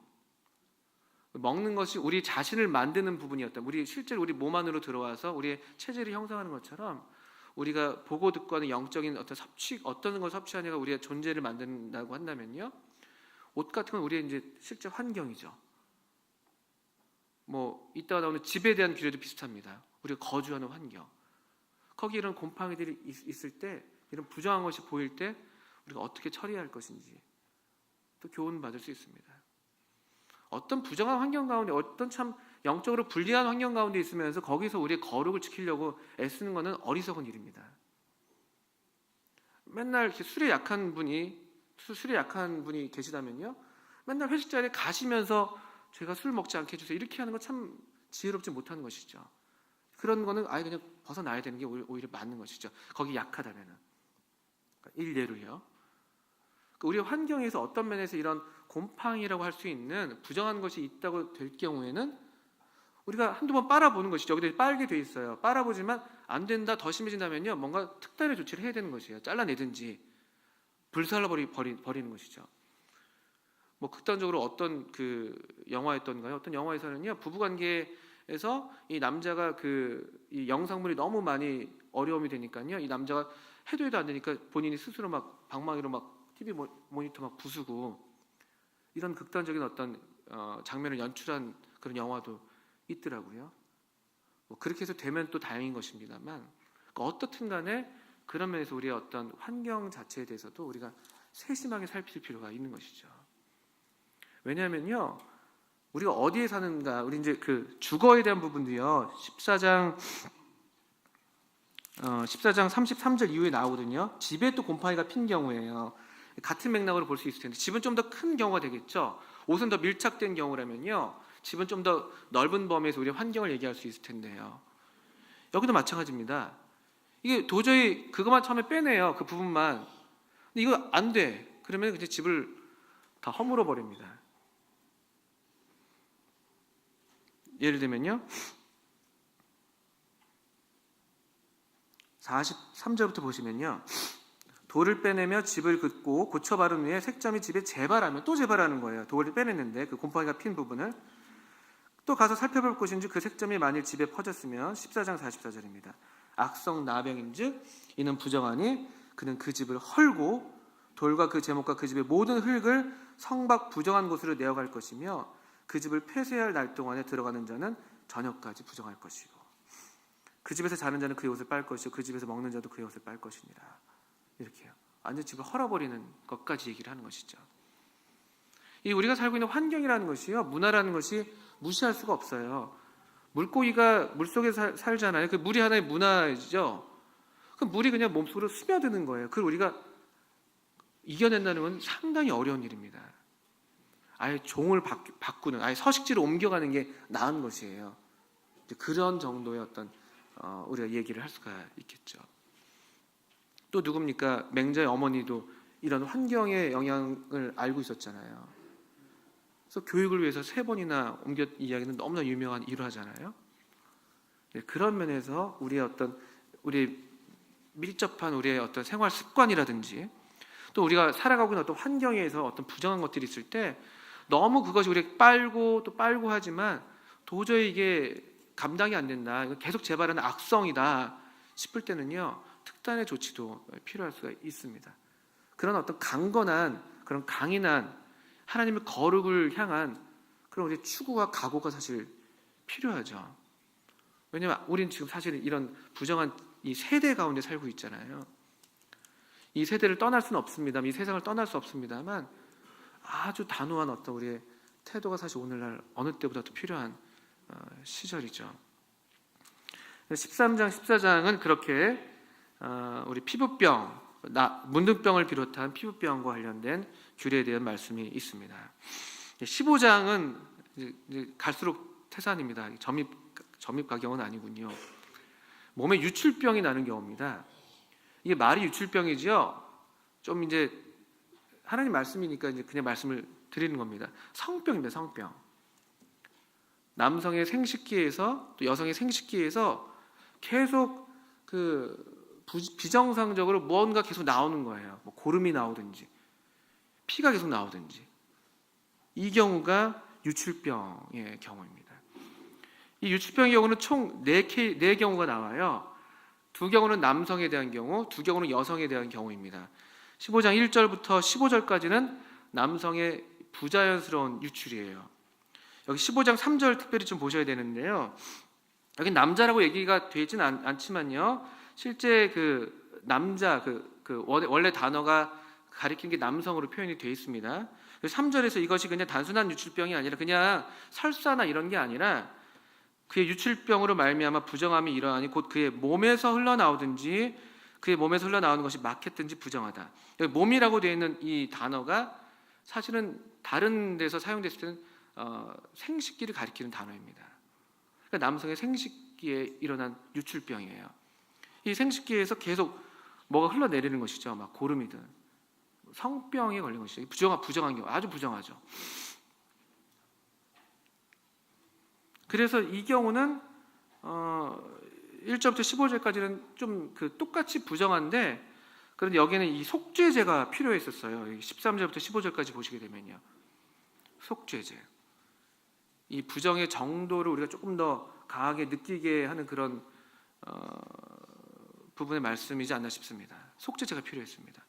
먹는 것이 우리 자신을 만드는 부분이었다. 실제로 우리 몸 안으로 들어와서 우리의 체질을 형성하는 것처럼, 우리가 보고 듣고 하는 영적인 어떤 걸 섭취하냐가 우리의 존재를 만든다고 한다면요, 옷 같은 건 우리의 이제 실제 환경이죠. 이따가 나오는 집에 대한 규례도 비슷합니다. 우리가 거주하는 환경, 거기 이런 곰팡이들이 있을 때, 이런 부정한 것이 보일 때 우리가 어떻게 처리할 것인지 또 교훈 받을 수 있습니다. 어떤 부정한 환경 가운데, 어떤 참 영적으로 불리한 환경 가운데 있으면서 거기서 우리의 거룩을 지키려고 애쓰는 것은 어리석은 일입니다. 맨날 이렇게 술에 약한 분이 계시다면요, 맨날 회식 자리에 가시면서 제가 술 먹지 않게 해주세요, 이렇게 하는 건 참 지혜롭지 못한 것이죠. 그런 거는 아예 그냥 벗어나야 되는 게 오히려 맞는 것이죠. 거기 약하다면은. 일례로요. 우리의 환경에서 어떤 면에서 이런 곰팡이라고 할 수 있는 부정한 것이 있다고 될 경우에는 우리가 한두 번 빨아보는 것이죠. 여기도 빨게 돼 있어요. 빨아보지만 안 된다, 더 심해진다면요, 뭔가 특단의 조치를 해야 되는 것이에요. 잘라내든지 불살라 버리는 것이죠. 뭐 극단적으로 어떤 그 영화였던가요? 어떤 영화에서는요, 부부관계에서 이 남자가 이 영상물이 너무 많이 어려움이 되니까요, 이 남자가 해도 안 되니까 본인이 스스로 막 방망이로 막 TV 모니터 막 부수고 이런 극단적인 어떤 장면을 연출한 그런 영화도 있더라고요. 뭐 그렇게 해서 되면 또 다행인 것입니다만, 그러니까 어떻든 간에 그런 면에서 우리의 어떤 환경 자체에 대해서도 우리가 세심하게 살필 필요가 있는 것이죠. 왜냐하면요, 우리가 어디에 사는가, 우리 이제 그 주거에 대한 부분도요, 14장 33절 이후에 나오거든요. 집에 또 곰팡이가 핀 경우에요. 같은 맥락으로 볼 수 있을 텐데, 집은 좀 더 큰 경우가 되겠죠. 옷은 더 밀착된 경우라면요, 집은 좀 더 넓은 범위에서 우리 환경을 얘기할 수 있을 텐데요. 여기도 마찬가지입니다. 이게 도저히 그것만 처음에 빼내요. 그 부분만. 근데 이거 안 돼. 그러면 그냥 집을 다 허물어 버립니다. 예를 들면요, 43절부터 보시면요, 돌을 빼내며 집을 긋고 고쳐 바른 후에 색점이 집에 재발하면, 또 재발하는 거예요. 돌을 빼냈는데 그 곰팡이가 핀 부분을 또 가서 살펴볼 것인지 그 색점이 만일 집에 퍼졌으면 14장 44절입니다. 악성 나병인즉 이는 부정하니 그는 그 집을 헐고 돌과 그 제목과 그 집의 모든 흙을 성밖 부정한 곳으로 내어갈 것이며 그 집을 폐쇄할 날 동안에 들어가는 자는 저녁까지 부정할 것이고 그 집에서 자는 자는 그의 옷을 빨 것이고 그 집에서 먹는 자도 그의 옷을 빨 것이니라. 이렇게요. 완전 집을 헐어버리는 것까지 얘기를 하는 것이죠. 이 우리가 살고 있는 환경이라는 것이요, 문화라는 것이 무시할 수가 없어요. 물고기가 물속에 살잖아요. 그 물이 하나의 문화이죠. 그 물이 그냥 몸속으로 스며드는 거예요. 그걸 우리가 이겨낸다는 건 상당히 어려운 일입니다. 아예 종을 바꾸는, 아예 서식지를 옮겨가는 게 나은 것이에요. 그런 정도의 어떤 우리가 얘기를 할 수가 있겠죠. 또 누굽니까? 맹자의 어머니도 이런 환경의 영향을 알고 있었잖아요. 그래서 교육을 위해서 3번이나 옮겨 이야기는 너무나 유명한 일화잖아요. 그런 면에서 우리의 밀접한 우리의 어떤 생활 습관이라든지 또 우리가 살아가고 있는 어떤 환경에서 어떤 부정한 것들이 있을 때 너무 그것이 우리가 빨고 또 빨고 하지만 도저히 이게 감당이 안 된다, 계속 재발하는 악성이다 싶을 때는요, 특단의 조치도 필요할 수가 있습니다. 그런 어떤 강건한, 그런 강인한 하나님의 거룩을 향한 그런 우리의 추구와 각오가 사실 필요하죠. 왜냐하면 우리는 지금 사실 이런 부정한 이 세대 가운데 살고 있잖아요. 이 세대를 떠날 수는 없습니다. 이 세상을 떠날 수 없습니다만 아주 단호한 어떤 우리의 태도가 사실 오늘날 어느 때보다도 필요한 시절이죠. 13장, 14장은 그렇게 우리 피부병, 문둥병을 비롯한 피부병과 관련된 규례에 대한 말씀이 있습니다. 15장은 이제 갈수록 태산입니다. 점입가경은 아니군요. 몸에 유출병이 나는 경우입니다. 이게 말이 유출병이지요. 좀 이제 하나님 말씀이니까 이제 그냥 말씀을 드리는 겁니다. 성병입니다. 성병. 남성의 생식기에서 또 여성의 생식기에서 계속 비정상적으로 무언가 계속 나오는 거예요. 뭐 고름이 나오든지 피가 계속 나오든지. 이 경우가 유출병의 경우입니다. 이 유출병의 경우는 총 4경우가 나와요. 2경우는 남성에 대한 경우, 2경우는 여성에 대한 경우입니다. 15장 1절부터 15절까지는 남성의 부자연스러운 유출이에요. 여기 15장 3절 특별히 좀 보셔야 되는데요. 여기 남자라고 얘기가 되지는 않지만요, 실제 그 남자 원래 단어가 가리키는 게 남성으로 표현이 되어 있습니다. 3절에서 이것이 그냥 단순한 유출병이 아니라 그냥 설사나 이런 게 아니라 그의 유출병으로 말미암아 부정함이 일어나니 곧 그의 몸에서 흘러나오든지 그의 몸에서 흘러나오는 것이 막혔든지 부정하다. 여기 몸이라고 되어 있는 이 단어가 사실은 다른 데서 사용됐을 때는 생식기를 가리키는 단어입니다. 그러니까 남성의 생식기에 일어난 유출병이에요. 이 생식기에서 계속 뭐가 흘러내리는 것이죠. 막 고름이든 성병에 걸린 것이죠. 부정한 경우, 아주 부정하죠. 그래서 이 경우는 1절부터 15절까지는 좀 똑같이 부정한데 그런데 여기는 이 속죄제가 필요했었어요. 13절부터 15절까지 보시게 되면요. 속죄제. 이 부정의 정도를 우리가 조금 더 강하게 느끼게 하는 그런 부분의 말씀이지 않나 싶습니다. 속죄제가 필요했습니다.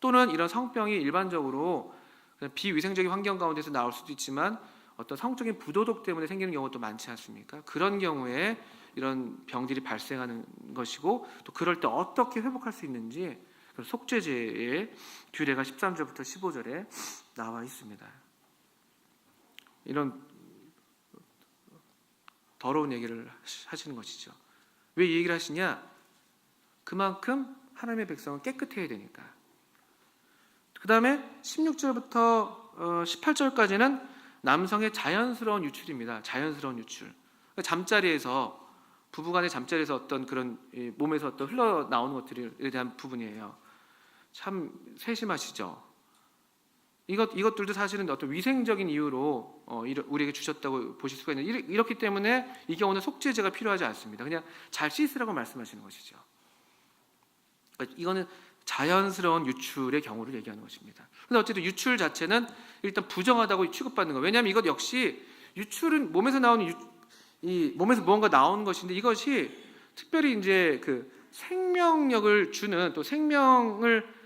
또는 이런 성병이 일반적으로 그냥 비위생적인 환경 가운데서 나올 수도 있지만 어떤 성적인 부도덕 때문에 생기는 경우도 많지 않습니까? 그런 경우에 이런 병들이 발생하는 것이고 또 그럴 때 어떻게 회복할 수 있는지 속죄제의 규례가 13절부터 15절에 나와 있습니다. 이런 더러운 얘기를 하시는 것이죠. 왜 이 얘기를 하시냐? 그만큼 하나님의 백성은 깨끗해야 되니까. 그 다음에 16절부터 18절까지는 남성의 자연스러운 유출입니다. 자연스러운 유출. 잠자리에서 부부간의 잠자리에서 어떤 그런 몸에서 어떤 흘러나오는 것들에 대한 부분이에요. 참 세심하시죠. 이것들도 사실은 어떤 위생적인 이유로 우리에게 주셨다고 보실 수가 있는데 이렇기 때문에 이 경우는 속죄제가 필요하지 않습니다. 그냥 잘 씻으라고 말씀하시는 것이죠. 그러니까 이거는 자연스러운 유출의 경우를 얘기하는 것입니다. 근데 어쨌든 유출 자체는 일단 부정하다고 취급받는 거예요. 왜냐하면 이것 역시 유출은 몸에서 나오는 이 몸에서 무언가 나오는 것인데 이것이 특별히 이제 그 생명력을 주는 또 생명을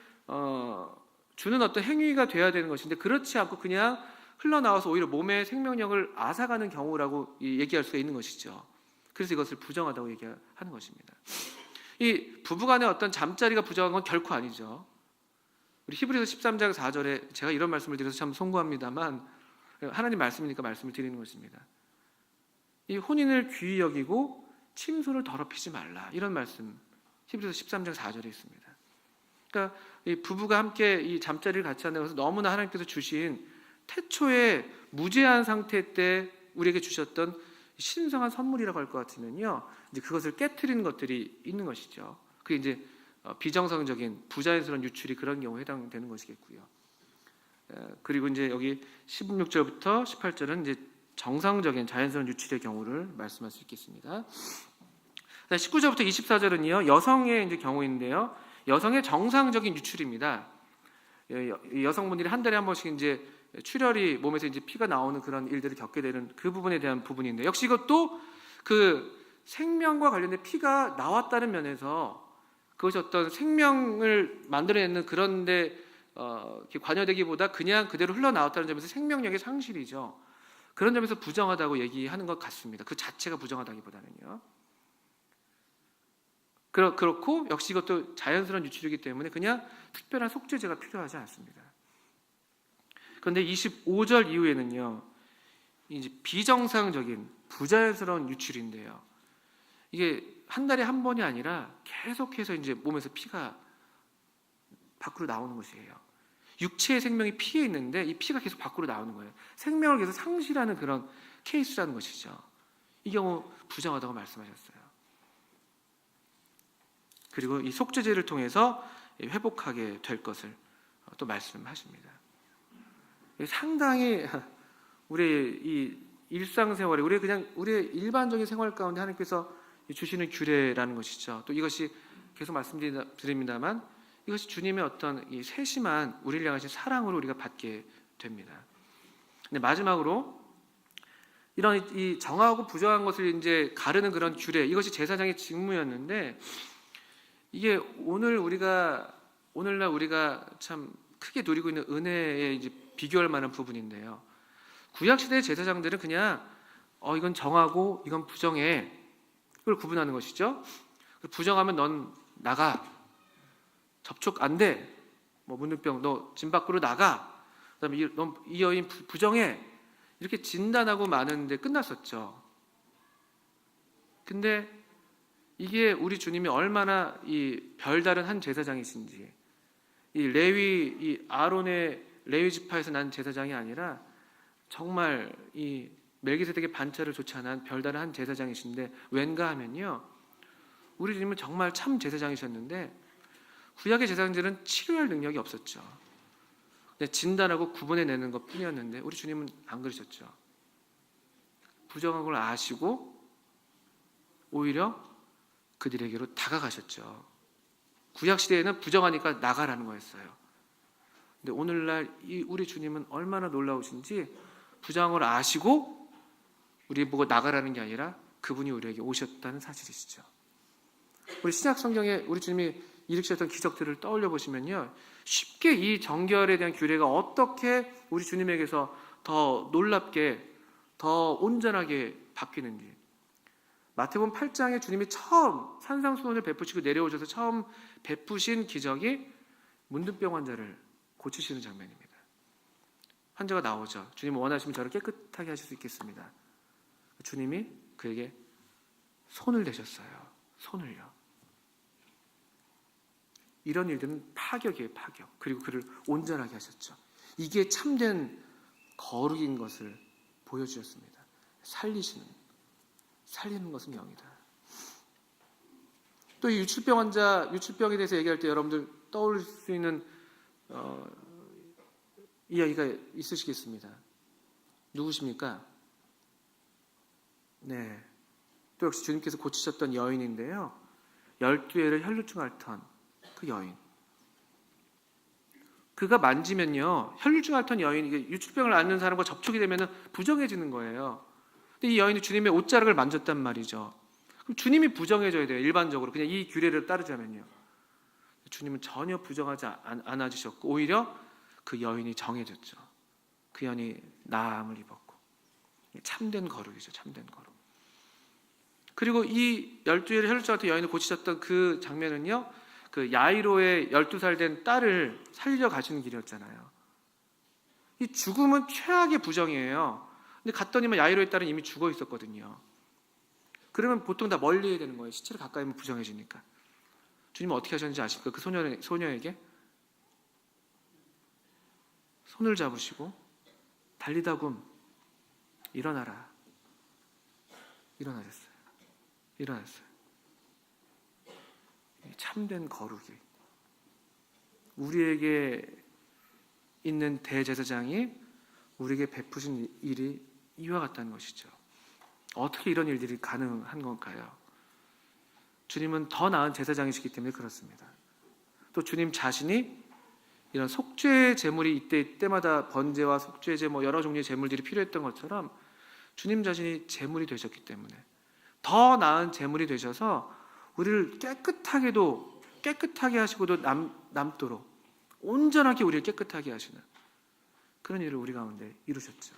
주는 어떤 행위가 돼야 되는 것인데 그렇지 않고 그냥 흘러나와서 오히려 몸의 생명력을 앗아가는 경우라고 얘기할 수가 있는 것이죠. 그래서 이것을 부정하다고 얘기하는 것입니다. 이 부부간의 어떤 잠자리가 부정한 건 결코 아니죠. 우리 히브리서 13장 4절에 제가 이런 말씀을 드려서 참 송구합니다만 하나님 말씀이니까 말씀을 드리는 것입니다. 이 혼인을 귀히 여기고 침소를 더럽히지 말라 이런 말씀 히브리서 13장 4절에 있습니다. 그러니까 이 부부가 함께 이 잠자리를 같이 한다고 해서 너무나 하나님께서 주신 태초에 무죄한 상태 때 우리에게 주셨던 신성한 선물이라고 할 것 같으면요, 이제 그것을 깨트리는 것들이 있는 것이죠. 그게 이제 비정상적인 부자연스러운 유출이 그런 경우에 해당되는 것이겠고요. 그리고 이제 여기 16절부터 18절은 이제 정상적인 자연스러운 유출의 경우를 말씀할 수 있겠습니다. 19절부터 24절은요 여성의 이제 경우인데요, 여성의 정상적인 유출입니다. 여성분들이 한 달에 한 번씩 이제 출혈이 몸에서 이제 피가 나오는 그런 일들을 겪게 되는 그 부분에 대한 부분인데 역시 이것도 그 생명과 관련된 피가 나왔다는 면에서 그것이 어떤 생명을 만들어내는 그런데 관여되기보다 그냥 그대로 흘러나왔다는 점에서 생명력의 상실이죠. 그런 점에서 부정하다고 얘기하는 것 같습니다. 그 자체가 부정하다기보다는요. 그렇고 역시 이것도 자연스러운 유출이기 때문에 그냥 특별한 속죄제가 필요하지 않습니다. 그런데 25절 이후에는요, 이제 비정상적인 부자연스러운 유출인데요. 이게 한 달에 한 번이 아니라 계속해서 이제 몸에서 피가 밖으로 나오는 것이에요. 육체의 생명이 피에 있는데 이 피가 계속 밖으로 나오는 거예요. 생명을 계속 상실하는 그런 케이스라는 것이죠. 이 경우 부정하다고 말씀하셨어요. 그리고 이 속죄제를 통해서 회복하게 될 것을 또 말씀하십니다. 상당히 우리의 이 일상생활에 우리의 일반적인 생활 가운데 하나님께서 주시는 규례라는 것이죠. 또 이것이 계속 말씀드립니다만 이것이 주님의 어떤 이 세심한 우리를 향하신 사랑으로 우리가 받게 됩니다. 근데 마지막으로 이런 이 정하고 부정한 것을 이제 가르는 그런 규례, 이것이 제사장의 직무였는데 이게 오늘날 우리가 참 크게 누리고 있는 은혜에 이제 비교할 만한 부분인데요. 구약 시대의 제사장들은 그냥 이건 정하고 이건 부정해, 그걸 구분하는 것이죠. 부정하면 넌 나가, 접촉 안 돼, 뭐 문둥병 너 집 밖으로 나가, 그다음에 이 여인 부정해, 이렇게 진단하고 마는데 끝났었죠. 근데 이게 우리 주님이 얼마나 이 별다른 한 제사장이신지, 이 아론의 레위 지파에서 난 제사장이 아니라 정말 이 멜기세덱의 반차를 쫓아난 별다른 한 제사장이신데 왠가 하면요, 우리 주님은 정말 참 제사장이셨는데 구약의 제사장들은 치료할 능력이 없었죠. 그냥 진단하고 구분해내는 것 뿐이었는데 우리 주님은 안 그러셨죠. 부정한 걸 아시고 오히려 그들에게로 다가가셨죠. 구약 시대에는 부정하니까 나가라는 거였어요. 근데 오늘날 우리 주님은 얼마나 놀라우신지 부정한 걸 아시고 우리 보고 나가라는 게 아니라 그분이 우리에게 오셨다는 사실이시죠. 우리 신약 성경에 우리 주님이 일으키셨던 기적들을 떠올려 보시면요, 쉽게 이 정결에 대한 규례가 어떻게 우리 주님에게서 더 놀랍게 더 온전하게 바뀌는지. 마태복음 8장에 주님이 처음 산상수훈을 베푸시고 내려오셔서 처음 베푸신 기적이 문둥병 환자를 고치시는 장면입니다. 환자가 나오죠. 주님 원하시면 저를 깨끗하게 하실 수 있겠습니다. 주님이 그에게 손을 대셨어요. 손을요. 이런 일들은 파격이에요, 파격. 그리고 그를 온전하게 하셨죠. 이게 참된 거룩인 것을 보여주셨습니다. 살리는 것은 영이다. 또 이 유출병 환자, 유출병에 대해서 얘기할 때 여러분들 떠올릴 수 있는 이야기가 있으시겠습니다. 누구십니까? 네, 또 역시 주님께서 고치셨던 여인인데요, 12회를 혈루증 앓던 그 여인. 그가 만지면요, 혈루증 앓던 여인, 유출병을 앓는 사람과 접촉이 되면 부정해지는 거예요. 근데 이 여인이 주님의 옷자락을 만졌단 말이죠. 그럼 주님이 부정해져야 돼요. 일반적으로 그냥 이 규례를 따르자면요. 주님은 전혀 부정하지 않아주셨고 오히려 그 여인이 정해졌죠. 그 여인이 나음을 입었고. 참된 거룩이죠. 참된 거룩. 그리고 이 12회를 혈루증 앓던 여인을 고치셨던 그 장면은요, 그 야이로의 12살 된 딸을 살려 가시는 길이었잖아요. 이 죽음은 최악의 부정이에요. 근데 갔더니만 야이로의 딸은 이미 죽어 있었거든요. 그러면 보통 다 멀리 해야 되는 거예요. 시체를 가까이 하면 부정해지니까. 주님은 어떻게 하셨는지 아십니까? 그 소녀에게 손을 잡으시고 달리다굼 일어나라. 일어나셨어요. 참된 거룩이 우리에게 있는 대제사장이 우리에게 베푸신 일이 이와 같다는 것이죠. 어떻게 이런 일들이 가능한 건가요? 주님은 더 나은 제사장이시기 때문에 그렇습니다. 또 주님 자신이 이런 속죄 제물이 이때마다 번제와 속죄 제 여러 종류의 제물들이 필요했던 것처럼 주님 자신이 제물이 되셨기 때문에 더 나은 제물이 되셔서 우리를 깨끗하게 하시고도 남도록 온전하게 우리를 깨끗하게 하시는 그런 일을 우리 가운데 이루셨죠.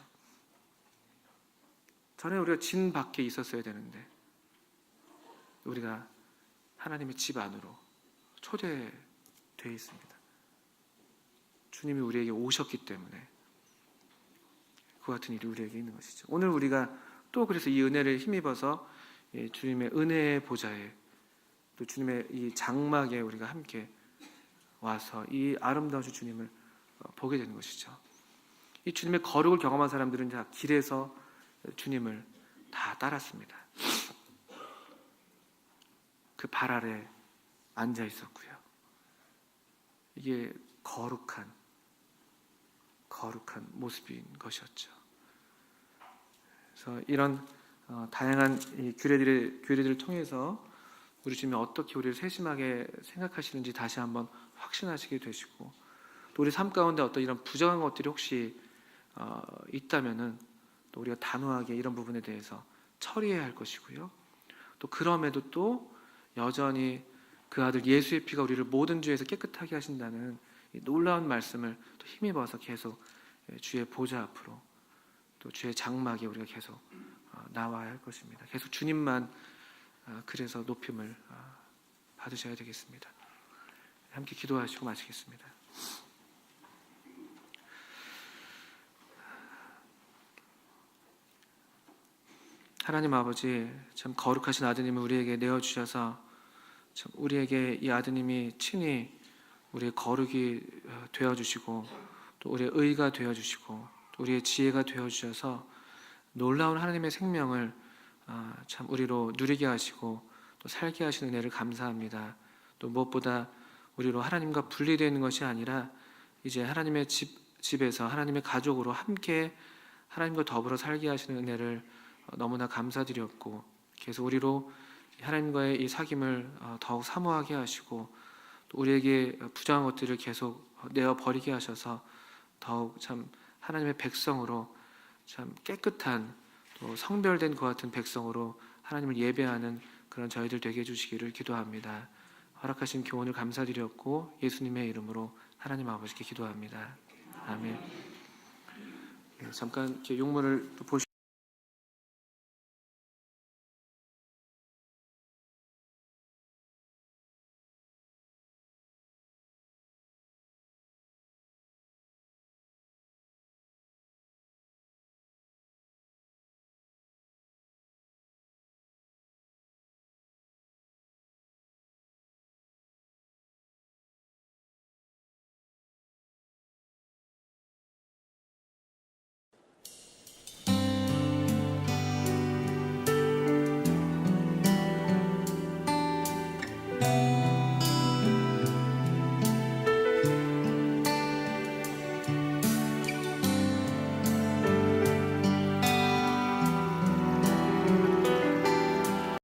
전에 우리가 진 밖에 있었어야 되는데 우리가 하나님의 집 안으로 초대되어 있습니다. 주님이 우리에게 오셨기 때문에 그 같은 일이 우리에게 있는 것이죠. 오늘 우리가 또 그래서 이 은혜를 힘입어서 주님의 은혜의 보좌에 또 주님의 이 장막에 우리가 함께 와서 이 아름다우신 주님을 보게 되는 것이죠. 이 주님의 거룩을 경험한 사람들은 다 길에서 주님을 다 따랐습니다. 그 발 아래 앉아 있었고요. 이게 거룩한 모습인 것이었죠. 그래서 이런 다양한 이 규례들을 통해서 우리 주님이 어떻게 우리를 세심하게 생각하시는지 다시 한번 확신하시게 되시고, 또 우리 삶 가운데 어떤 이런 부정한 것들이 혹시 있다면은 또 우리가 단호하게 이런 부분에 대해서 처리해야 할 것이고요. 또 그럼에도 또 여전히 그 아들 예수의 피가 우리를 모든 죄에서 깨끗하게 하신다는 이 놀라운 말씀을 또 힘입어서 계속 주의 보좌 앞으로 또 주의 장막에 우리가 계속 나와야 할 것입니다. 계속 주님만 그래서 높임을 받으셔야 되겠습니다. 함께 기도하시고 마치겠습니다. 하나님 아버지, 참 거룩하신 아드님을 우리에게 내어주셔서 참 우리에게 이 아드님이 친히 우리의 거룩이 되어주시고 또 우리의 의가 되어주시고 또 우리의 지혜가 되어주셔서 놀라운 하나님의 생명을 참 우리로 누리게 하시고 또 살게 하시는 은혜를 감사합니다. 또 무엇보다 우리로 하나님과 분리되어 있는 것이 아니라 이제 하나님의 집에서 하나님의 가족으로 함께 하나님과 더불어 살게 하시는 은혜를 너무나 감사드렸고, 계속 우리로 하나님과의 이 사귐을 더욱 사모하게 하시고 또 우리에게 부정한 것들을 계속 내어 버리게 하셔서 더욱 참 하나님의 백성으로 참 깨끗한 또 성별된 것 같은 백성으로 하나님을 예배하는 그런 저희들 되게 해주시기를 기도합니다. 허락하신 교훈을 감사드렸고 예수님의 이름으로 하나님 아버지께 기도합니다. 아멘. 잠깐 이렇게 용문을 보시.